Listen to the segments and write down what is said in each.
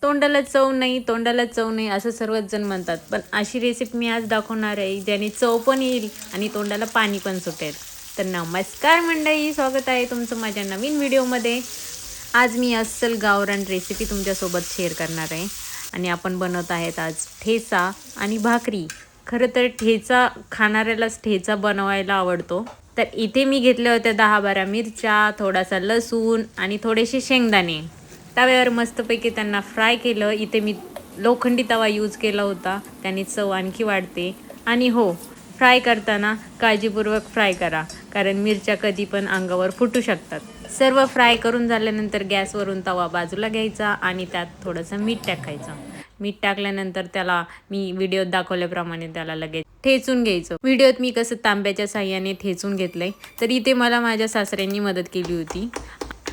तोंडाला चव नाही, तोंडाला चव नाही असं सर्वच जण म्हणतात. पण अशी रेसिपी मी आज दाखवणार आहे ज्याने चव पण येईल आणि तोंडाला पाणी पण सुटेल. तर नमस्कार मंडळी, स्वागत आहे तुमचं माझ्या नवीन व्हिडिओमध्ये. आज मी अस्सल गावरान रेसिपी तुमच्यासोबत शेअर करणार आहे आणि आपण बनवत आहेत आज ठेचा आणि भाकरी. खरं तर ठेचा खाणाऱ्यालाच ठेचा बनवायला आवडतो. तर इथे मी घेतल्या होत्या 10-12 मिरच्या, थोडासा लसूण आणि थोडेसे शेंगदाणे. तव्यावर मस्तपैकी त्यांना फ्राय केलं. इथे मी लोखंडी तवा यूज केला होता, त्याने चव आणखी वाढते. आणि हो, फ्राय करताना काळजीपूर्वक फ्राय करा, कारण मिरच्या कधी पण अंगावर फुटू शकतात. सर्व फ्राय करून झाल्यानंतर गॅसवरून तवा बाजूला घ्यायचा आणि त्यात थोडंसं मीठ टाकायचं. मीठ टाकल्यानंतर त्याला मी व्हिडिओत दाखवल्याप्रमाणे त्याला लगेच ठेचून घ्यायचं. व्हिडिओत मी कसं तांब्याच्या साह्याने ठेचून घेतलंय, तर इथे मला माझ्या सासऱ्यांनी मदत केली होती.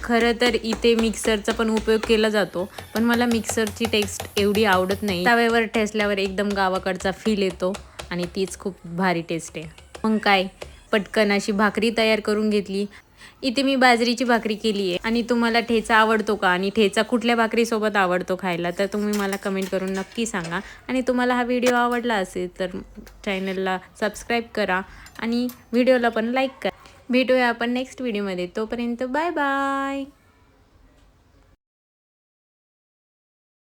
खरं तर इथे मिक्सरचा पण उपयोग केला जातो, पण मला मिक्सरची टेस्ट एवढी आवडत नाही. तव्यावर ठेचल्यावर एकदम गावाकडचा फील येतो आणि तीच खूप भारी टेस्ट आहे. मग काय, पटकन अशी भाकरी तयार करून घेतली. इथे मी बाजरीची भाकरी केली आहे. आणि तुम्हाला ठेचा आवडतो का आणि ठेचा कुठल्या भाकरीसोबत आवडतो खायला, तर तुम्ही मला कमेंट करून नक्की सांगा. आणि तुम्हाला हा व्हिडिओ आवडला असेल तर चॅनलला सबस्क्राईब करा आणि व्हिडिओला पण लाईक करा. भेटूया आपण नेक्स्ट व्हिडिओमध्ये. तोपर्यंत बाय बाय.